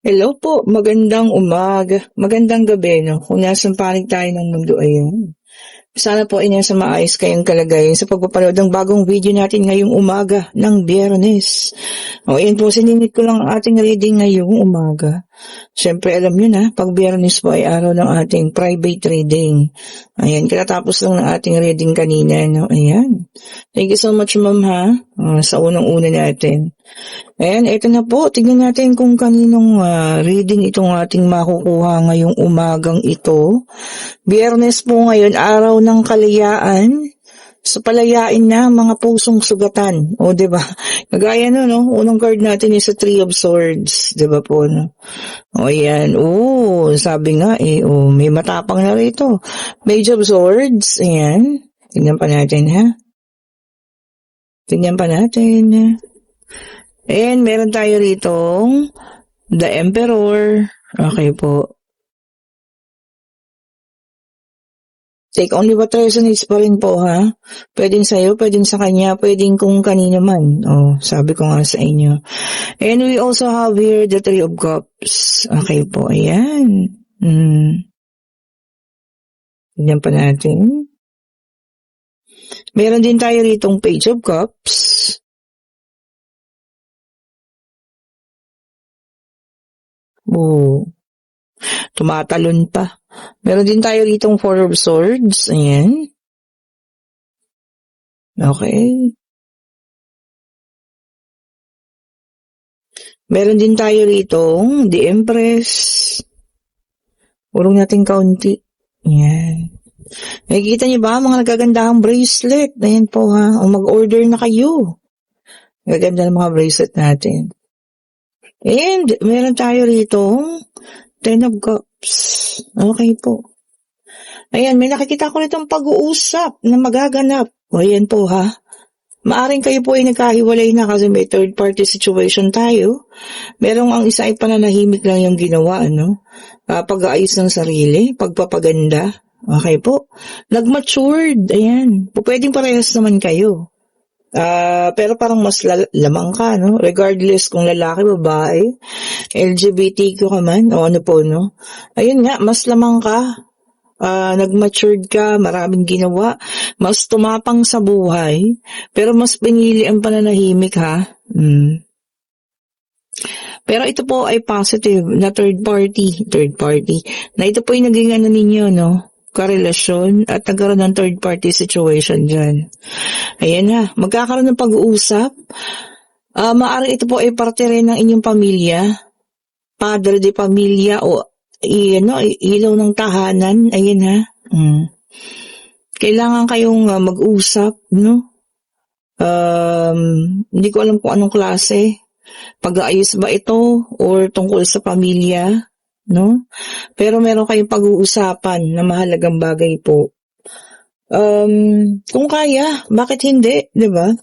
Hello po, magandang umaga, magandang gabi 'no, kung nasaan panig tayo ng mundo, ayan. Sana po ay nasa maayos kayong kalagayan sa pagpapanood ng bagong video natin ngayong umaga ng Biyernes. O ayan po, siningit ko lang ang ating reading ngayong umaga. Siyempre alam niyo na, pag Biyernes po ay araw ng ating private reading. Ayan, katatapos lang ng ating reading kanina, no? Ayan. Thank you so much, ma'am, ha? Sa unang-una natin. Ayan, eto na po. Tignan natin kung kaninong reading itong ating makukuha ngayong umagang ito. Biyernes po ngayon, araw ng kalayaan. Sa palayain na mga pusong sugatan. O, diba? Kagaya no? Unang card natin is sa Three of Swords. Diba po, no? O, ayan. O, sabi nga may matapang na rito. Page of Swords. Ayan. Tignan pa natin, ha? Tignan pa natin. And meron tayo ritong The Emperor. Okay po. Take only what resonates pa rin po, ha? Pwedeng sa'yo, pwedeng sa kanya, pwedeng kung kanino man. Sabi ko nga sa inyo. And we also have here the Three of Cups. Okay po, ayan. Tignan pa natin. Meron din tayo ritong Page of Cups. Tumatalon pa. Meron din tayo ritong Four of Swords. Ayan. Okay. Meron din tayo ritong The Empress. Urong natin kaunti. Ayan. Nakikita niyo ba mga nagagandahang bracelet? Ayan po, ha. O mag-order na kayo. Gaganda ng mga bracelet natin. And meron tayo ritong Ten of Cups. Okay po. Ayan, may nakikita ko ritong pag-uusap na magaganap. O ayan po, ha. Maaring kayo po ay nagkahiwalay na kasi may third party situation tayo. Merong ang isa ay pananahimik lang yung ginawa, pag-aayos ng sarili, pagpapaganda. Okay po. Nag-matured, ayan. Pwedeng parehas naman kayo. Pero parang mas lamang ka, no? Regardless kung lalaki, babae, LGBTQ ka man, o ano po, no? Ayun nga, mas lamang ka. Nag-matured ka, maraming ginawa, mas tumapang sa buhay, pero mas pinili ang pananahimik, ha? Pero ito po ay positive na third party, na ito po ay naging ninyo, no? Karelasyon at nagkaroon ng third party situation dyan. Ayan ha, magkakaroon ng pag-uusap. Maaari ito po ay parte rin ng inyong pamilya, padre de pamilya o ilaw ng tahanan. Ayan ha. Kailangan kayong mag-usap, no? Hindi ko alam kung anong klase. Pag-aayos ba ito or tungkol sa pamilya, no? Pero meron kayong pag-uusapan na mahalagang bagay po. Kung kaya, bakit hindi, 'di ba?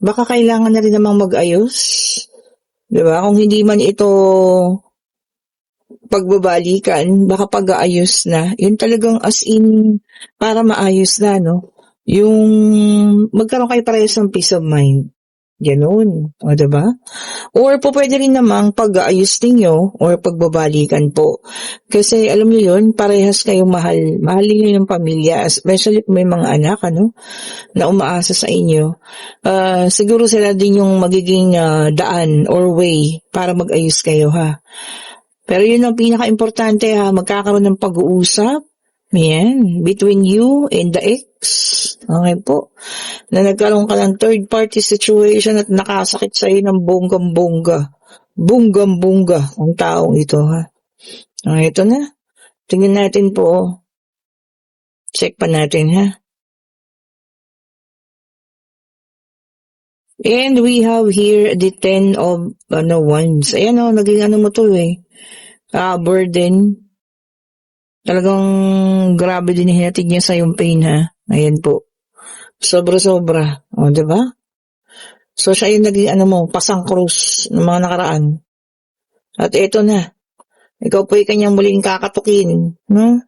Baka kailangan na rin namang mag-ayos, 'di ba? Kung hindi man ito pagbabalikan, baka pag-aayos na. Yun talagang as in para maayos na, no? Yung magkaroon kayo parehas ng peace of mind. Ganun. O, diba? Or po pwede rin namang pag-aayos ninyo or pagbabalikan po. Kasi alam niyo yun, parehas kayong mahal. Mahalin niyo yung pamilya, especially kung may mga anak, na umaasa sa inyo. Siguro sila din yung magiging daan or way para mag-ayos kayo, ha? Pero yun ang pinaka-importante, ha? Magkakaroon ng pag-uusap. Yan, between you and the ex. Okay po. Na nagkaroon ka ng third party situation at nakasakit sa'yo ng bonggam-bongga. Bonggam-bongga ang taong ito, ha. Okay, ito na. Tingnan natin po. Check pa natin, ha. And we have here the 10 of wands. Ayan naging mo to burden. Talagang grabe din hinatid niya sa yung pain, ha. Ayan po. Sobra-sobra. O, diba? So, siya yung naging pasang krus ng mga nakaraan. At eto na. Ikaw po yung kanyang muling kakatukin. No?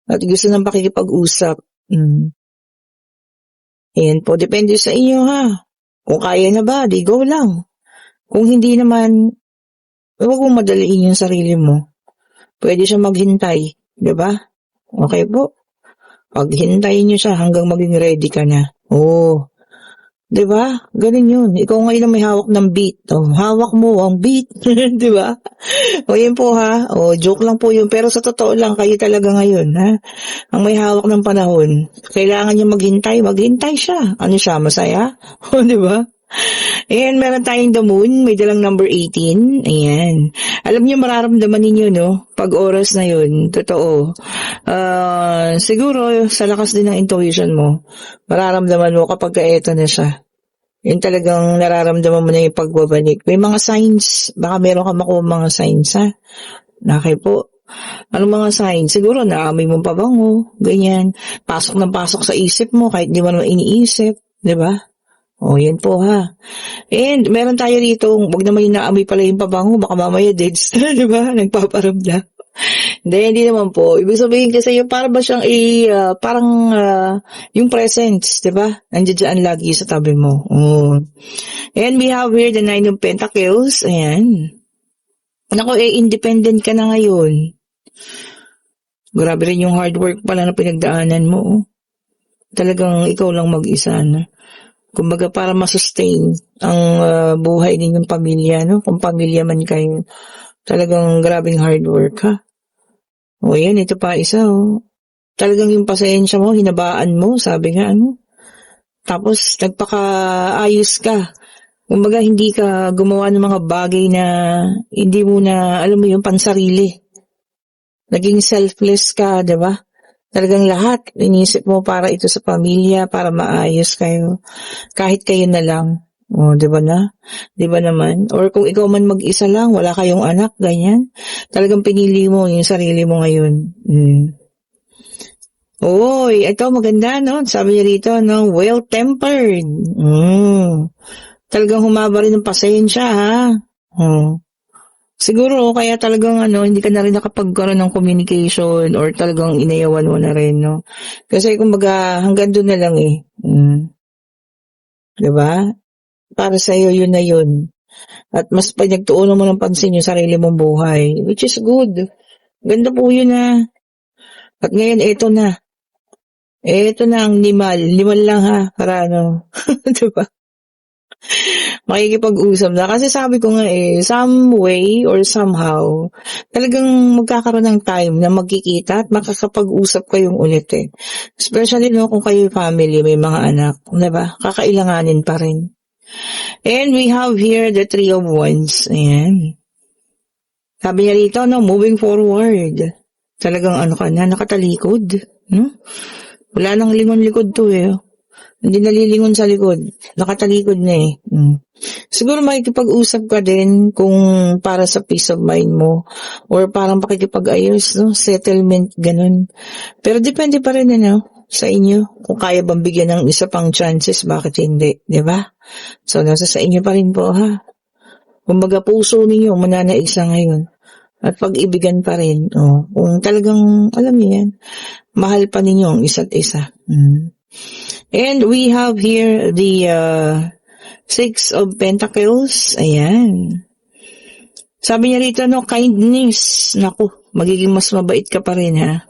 At gusto ng pakikipag-usap. Ayan po. Depende sa inyo, ha. Kung kaya na ba, di go lang. Kung hindi naman, Huwag mong madaliin yung sarili mo. Pwede siya maghintay, di ba? Okay po. Paghintayin niyo siya hanggang maging ready ka na. Oo. 'Di ba? Ganun yun. Ikaw ngayon ang may hawak ng beat. Oh, hawak mo ang beat. 'Di ba? O yun po ha. O joke lang po yun. Pero sa totoo lang, kayo talaga ngayon ha. Ang may hawak ng panahon. Kailangan niya maghintay. Maghintay siya. Ano siya? Masaya? O 'di ba? Ayan, meron tayong The Moon, may dalang number 18. Ayan. Alam niyo, mararamdaman ninyo, no? Pag oras na yun, totoo. Siguro, sa lakas din ng intuition mo, mararamdaman mo kapag eto na siya. Yun talagang nararamdaman mo na yung pagbabalik. May mga signs, baka meron ka makuha mga signs, ha? Okay po. Anong mga signs? Siguro, naamoy mong pabango, ganyan. Pasok ng pasok sa isip mo, kahit di mo naman iniisip, di ba? O, yan po ha. And meron tayo rito, wag naman yung naamoy pala yung pabango, baka mamaya deads na, di ba? Nagpaparamdam. Hindi naman po. Ibig sabihin kasi yung para ba siyang parang yung presence, di ba? Nandiyan dyan lagi sa tabi mo. Oh. And we have here the Nine of Pentacles. Ayan. Naku, independent ka na ngayon. Grabe rin yung hard work pala na pinagdaanan mo. Oh. Talagang ikaw lang mag-isa, no? Kumbaga para masustain ang buhay ninyong pamilya, no? Kung pamilya man kayo, talagang grabing hard work, ha? O yan, ito pa isa, oh. Talagang yung pasensya mo, hinabaan mo, sabi nga, ano? Tapos, nagpakaayos ka. Kumbaga, hindi ka gumawa ng mga bagay na hindi mo na, alam mo yung pansarili. Naging selfless ka, diba? Talagang lahat, inisip mo para ito sa pamilya, para maayos kayo. Kahit kayo na lang. O, di ba na? Di ba naman? Or kung ikaw man mag-isa lang, wala kayong anak, ganyan. Talagang pinili mo yung sarili mo ngayon. Oy, ito maganda, no? Sabi niya rito, no? Well-tempered. Talagang humaba rin ng pasensya, ha? Siguro, kaya talagang hindi ka na rin nakapagkaroon ng communication or talagang inayawan mo na rin, no? Kasi kumbaga, hanggang doon na lang eh. Diba? Para sa'yo, yun na yun. At mas pinagtuunan mo ng pansin yung sarili mong buhay, which is good. Ganda po yun ha. At ngayon, eto na. Eto na ang limal. Limal lang ha, para diba? Makikipag-usap na. Kasi sabi ko nga some way or somehow, talagang magkakaroon ng time na magkikita at makakapag-usap kayong ulit eh. Especially kung kayo family, may mga anak, diba? Kakailanganin pa rin. And we have here the Three of Wands. Ayan. Sabi niya rito, moving forward. Talagang ka na, nakatalikod. Wala nang lingon-likod to eh. Hindi nalilingon sa likod. Nakatalikod na eh. Siguro makikipag-usap ka din kung para sa peace of mind mo or parang pakikipag-ayos, settlement, ganun. Pero depende pa rin sa inyo. Kung kaya bang bigyan ng isa pang chances, bakit hindi? Diba? So, nasa sa inyo pa rin po, ha? Kumbaga, puso ninyo, mananaisa ngayon. At pag-ibigan pa rin. Kung talagang, alam niyo yan, mahal pa ninyo ang isa't isa. And we have here the Six of Pentacles. Ayan. Sabi niya rito, kindness. Naku, magiging mas mabait ka pa rin, ha?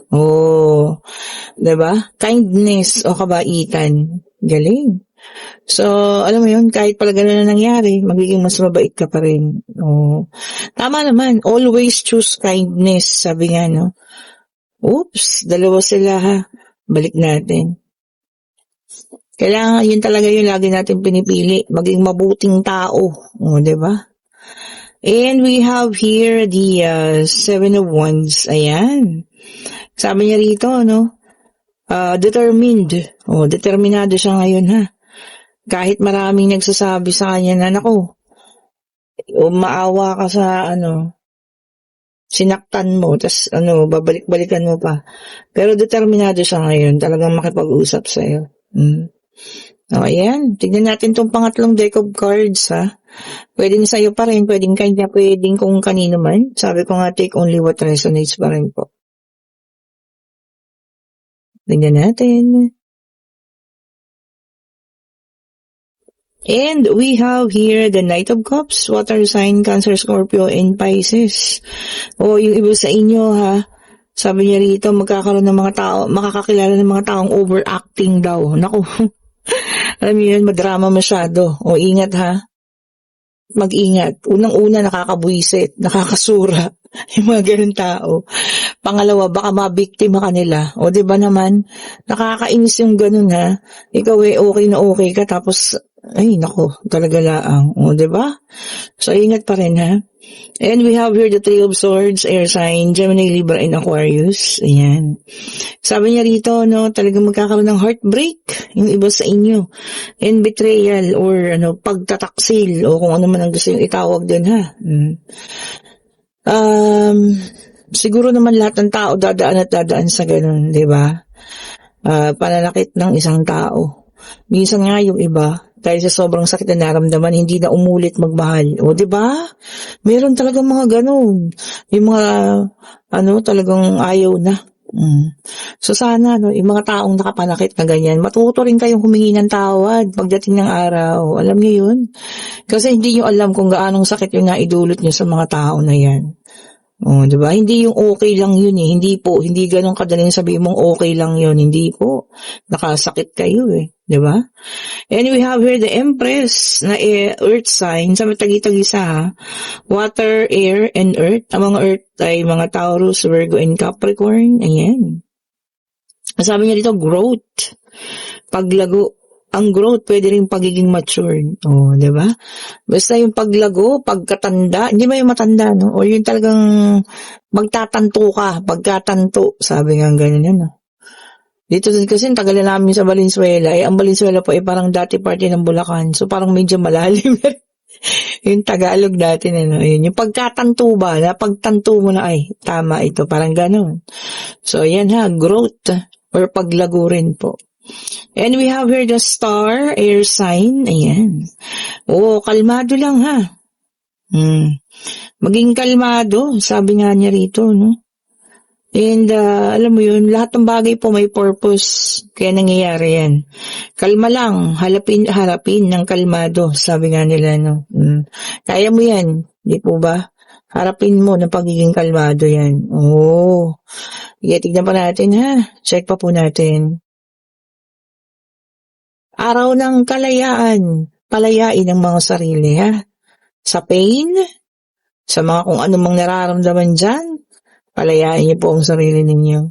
Diba? Kindness o kabaitan. Galing. So, alam mo yun, kahit pala gano'n na nangyari, magiging mas mabait ka pa rin. Tama naman, always choose kindness, sabi nga, Oops, dalawa sila ha. Balik natin. Kailangan, yun talaga yung lagi natin pinipili, maging mabuting tao. Diba? And we have here the Seven of Wands. Ayan. Sabi niya rito, determined. Determinado siya ngayon, ha. Kahit maraming nagsasabi sa kanya na, naku, maawa ka sa, sinaktan mo, tas, babalik-balikan mo pa. Pero determinado siya ngayon, talagang makipag-usap sa'yo. Ayan, tignan natin tong pangatlong deck of cards, ha. Pwedeng sa'yo pa rin, pwedeng kanya, pwedeng kung kanino man. Sabi ko nga, take only what resonates pa rin po. Tignan natin. And we have here the Knight of Cups, water sign, Cancer, Scorpio, and Pisces. O yung iba sa inyo ha, sabi niya rito, magkakaroon ng mga tao, makakakilala ng mga taong overacting daw. Naku, alam niyo yun, madrama masyado. O ingat ha, mag-ingat. Unang-una, nakakabuisit, nakakasura, yung mga ganun tao. Pangalawa, baka mabiktima ka nila. O di ba naman, nakakainis yung ganun ha. Ikaw okay na okay ka, tapos, ay nako, talaga laang. O di ba? So, ingat pa rin ha. And we have here the Three of Swords, air sign, Gemini, Libra, and Aquarius. Ayan. Sabi niya rito, no, talagang magkakaroon ng heartbreak yung iba sa inyo. And betrayal or pagtataksil o kung ano man ang gusto yung itawag din ha. Siguro naman lahat ng tao dadaan sa ganun, di ba? Pananakit ng isang tao. Minsan nga yung iba, dahil sa sobrang sakit na naramdaman, hindi na umulit magmahal. O, di ba? Meron talagang mga ganun. Yung mga, talagang ayaw na. So sana, yung mga taong nakapanakit na ganyan, matuto rin kayong humingi ng tawad pagdating ng araw. Alam niyo yun? Kasi hindi nyo alam kung gaanong sakit yung naidulot nyo sa mga tao na yan. Oh, 'di ba? Hindi yung okay lang yun eh. Hindi po, hindi ganoon kadaling sabihin mong okay lang yun. Hindi po. Nakasakit kayo eh, 'di ba? And we have here the Empress na earth sign, sa matagi-tagisa ha. Water, air, and earth. Ang mga earth ay mga Taurus, Virgo, and Capricorn. Ayan. Sabi niya dito, growth. Paglago. Ang growth, pwede rin pagiging matured. Oh, di ba? Basta yung paglago, pagkatanda, hindi ba yung matanda, no? O yung talagang magtatanto ka, pagkatanto, sabi nga ganyan yan, no? Dito kasi tagal na namin sa Valenzuela, ang Valenzuela po ay parang dati parte ng Bulacan, so parang medyo malalim yung Tagalog natin, ayun, yung pagkatanto ba, na pagtanto mo na, ay, tama ito, parang gano'n. So, yan ha, growth, or paglago rin po. And we have here the star, air sign. Ayan. Kalmado lang ha. Maging kalmado, sabi nga niya rito, no? And alam mo yun, lahat ng bagay po may purpose, kaya nangyayari yan. Kalma lang, harapin ng kalmado, sabi nga nila, no? Kaya mo yan, di po ba? Harapin mo ng pagiging kalmado yan. Tignan pa natin ha. Check pa po natin. Araw ng kalayaan, palayain ang mga sarili ha. Sa pain, sa mga kung anumang nararamdaman dyan, palayain niyo po ang sarili ninyo.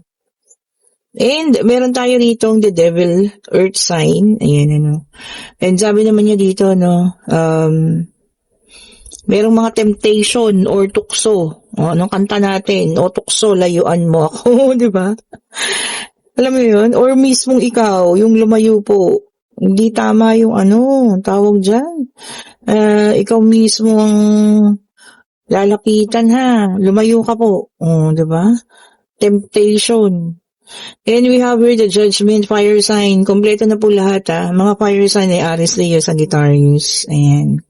And meron tayo ritong the devil, earth sign, ayan And sabi naman niya dito, merong mga temptation or tukso. Anong kanta natin? Tukso, layuan mo ako, di ba? Alam mo yun? Or mismong ikaw, yung lumayo po. Hindi tama yung tawag dyan. Ikaw mismo ang lalapitan ha. Lumayo ka po. Diba? Temptation. And we have here the judgment, fire sign. Kompleto na po lahat ha. Mga fire sign ay Aries, Leo, Sagittarius. Ayan.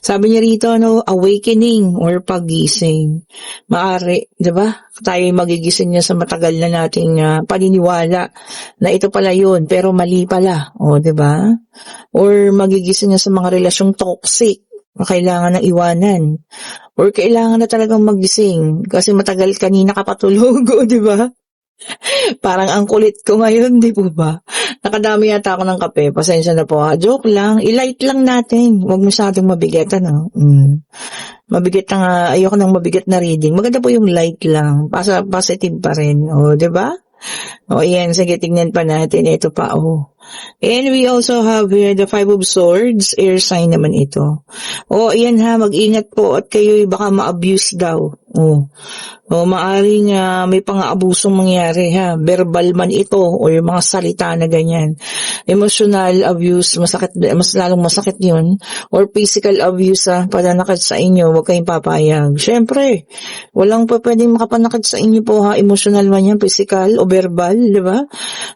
Sabi niya rito, awakening or paggising. Maari, di ba? Tayo magigising niya sa matagal na nating paniniwala na ito pala yun, pero mali pala. Di ba? Or magigising niya sa mga relasyong toxic na kailangan ng iwanan. Or kailangan na talagang magising kasi matagal kanina ka patulog, di ba? Parang ang kulit ko ngayon, di po ba? Nakadami yata ako ng kape. Pasensya na po ha. Joke lang. I-light lang natin. Huwag masyadong mabigat, Mabigat na ayoko ng mabigat na reading. Maganda po yung light lang. Positive pa rin. Di ba? Ayan. Sige, tignan pa natin. Ito pa, And we also have here the Five of Swords. Air sign naman ito. Ayan ha. Mag-ingat po at kayo'y baka ma-abuse daw. Maaring may pang-aabusong mangyari ha. Verbal man ito o yung mga salita na ganyan. Emotional abuse, masakit, mas lalong masakit yun. Or physical abuse pananakit sa inyo, huwag kayong papayag. Siyempre, walang pwedeng makapanakit sa inyo po ha. Emotional man yan, physical o verbal, di ba?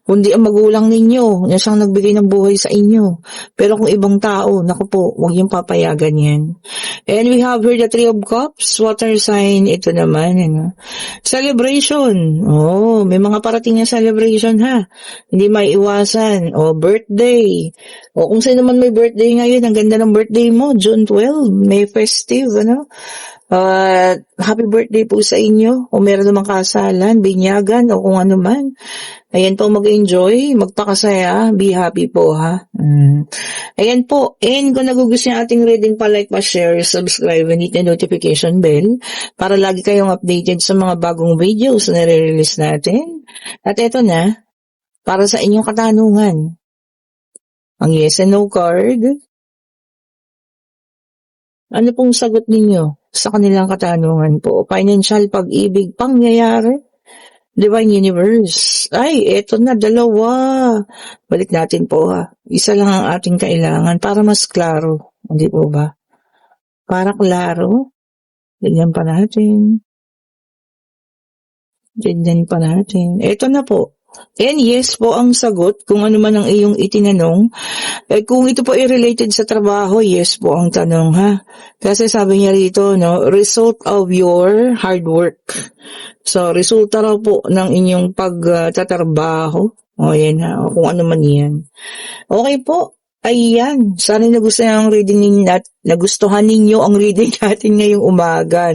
Kundi ang magulang ninyo, na siyang nagbigay ng buhay sa inyo. Pero kung ibang tao, naku po, huwag yung papayagan yan. And we have here the Three of Cups, water sign, ito naman, celebration. Oh, may mga parating na celebration ha. Hindi maiiwasan. O, birthday. O, kung sino man may birthday ngayon, ang ganda ng birthday mo, June 12, may festive, happy birthday po sa inyo. Kung meron namang kasalan, binyagan, o kung ano man. Ayan po, mag-enjoy, magpakasaya, be happy po ha. Ayan po, and kung nagugustuhan yung ating reading, pa-like, pa-share, subscribe, and hit the notification bell para lagi kayong updated sa mga bagong videos na nare-release natin. At eto na, para sa inyong katanungan, ang yes and no card. Ano pong sagot ninyo sa kanilang katanungan po? Financial, pag-ibig, pangyayari, Divine Universe. Ay, eto na, dalawa. Balik natin po ha. Isa lang ang ating kailangan para mas klaro. Hindi po ba? Para klaro. Ganyan pa natin. Ganyan pa natin. Eto na po. And yes po ang sagot kung ano man ang iyong itinanong. Kung ito po ay related sa trabaho, yes po ang tanong ha. Kasi sabi niya rito, result of your hard work. So, resulta raw po ng inyong pagtatrabaho. O yan ha, o kung ano man yan. Okay po. Ayan, sana nagustuhan ang reading ninyo at nagustuhan ninyo ang reading natin ngayong umaga,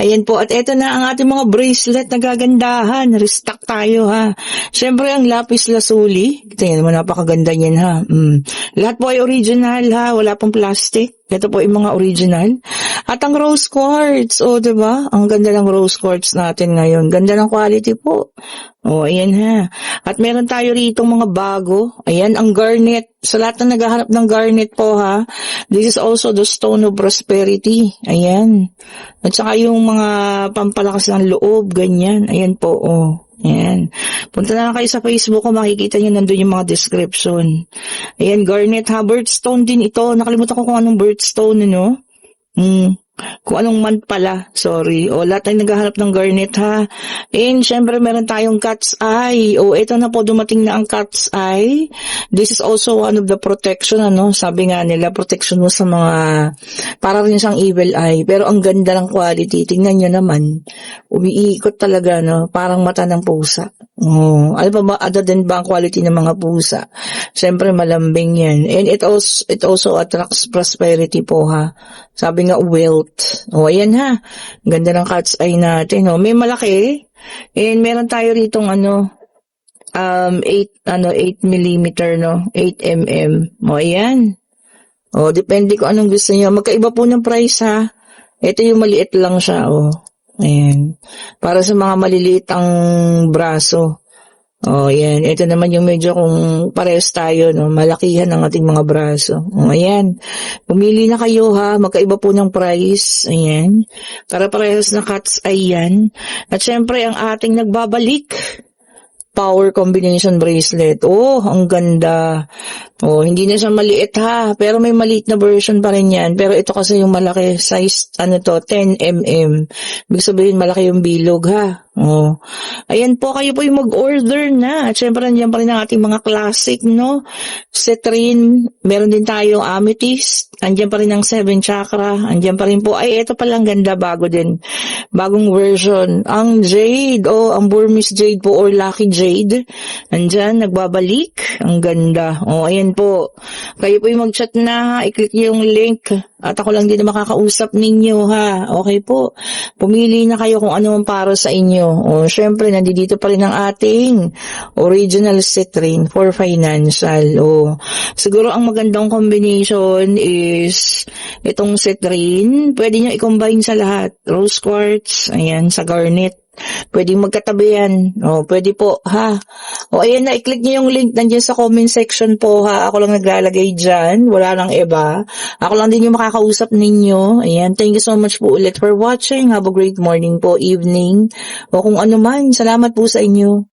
Ayan po, at eto na ang ating mga bracelet na gagandahan. Restock tayo ha. Siyempre ang lapis lazuli. Tingnan mo, napakaganda niyan ha. Lahat po ay original ha, wala pong plastic. Ito po yung mga original. At ang rose quartz, diba? Ang ganda ng rose quartz natin ngayon. Ganda ng quality po. Ayan ha. At meron tayo rito mga bago. Ayan, ang garnet. Sa lahat na naghahanap ng garnet po ha. This is also the stone of prosperity. Ayan. At saka yung mga pampalakas ng loob, ganyan. Ayan po, Ayan. Punta na lang kayo sa Facebook ko, makikita nyo nandun yung mga description. Ayan, garnet ha. Birthstone din ito. Nakalimutan ko kung anong birthstone, kung anong month pala, sorry. Lahat tayo naghahanap ng garnet ha. And syempre meron tayong cat's eye. Ito na po, dumating na ang cat's eye. This is also one of the protection, Sabi nga nila, protection mo sa mga, para rin siyang evil eye. Pero ang ganda ng quality. Tingnan nyo naman. Umiikot talaga, parang mata ng pusa. Ano ba, other than ba ang quality ng mga pusa? Syempre malambing yan. And it also attracts prosperity po ha. Sabi nga wealth. Ayan ha. Ganda ng cat's eye natin. May malaki. And meron tayo ritong 8 millimeter 8 mm. Ayan. Depende kung anong gusto niyo. Magkaiba po ng price ha. Ito yung maliit lang siya. Ayan. Para sa mga maliliit ang braso. Ayan. Ito naman yung medyo kung parehas tayo, malakihan ang ating mga braso. Ayan. Pumili na kayo ha. Magkaiba po ng price. Ayan. Para parehas na cat's eye yan. At syempre, ang ating nagbabalik, power combination bracelet. Ang ganda. Hindi na siya maliit ha, pero may maliit na version pa rin yan. Pero ito kasi yung malaki, size 10 mm. Ibig sabihin malaki yung bilog ha. Ayan po, kayo po yung mag-order na. At syempre nandiyan pa rin ang ating mga classic, citrine, meron din tayong amethyst, andiyan pa rin ang 7 chakra, andiyan pa rin po, ito palang ganda, bago din. Bagong version. Ang jade, ang Burmese jade po or lucky jade. Andyan, nagbabalik. Ang ganda. Ayan po. Kayo po yung mag-chat na, i-click yung link at ako lang din na makakausap ninyo ha. Okay po. Pumili na kayo kung ano ang para sa inyo. Syempre, nandito pa rin ang ating original citrine for financial. Siguro ang magandang combination is itong citrine. Pwede nyo i-combine sa lahat. Rose quartz, ayan, sa garnet. Pwedeng magkatabi yan. Pwede po, ha? Ayan na, i-click niyo yung link nandiyan sa comment section po, ha? Ako lang naglalagay dyan. Wala nang iba. Ako lang din yung makakausap ninyo. Ayan, thank you so much po ulit for watching. Have a great morning po, evening, o kung ano man. Salamat po sa inyo.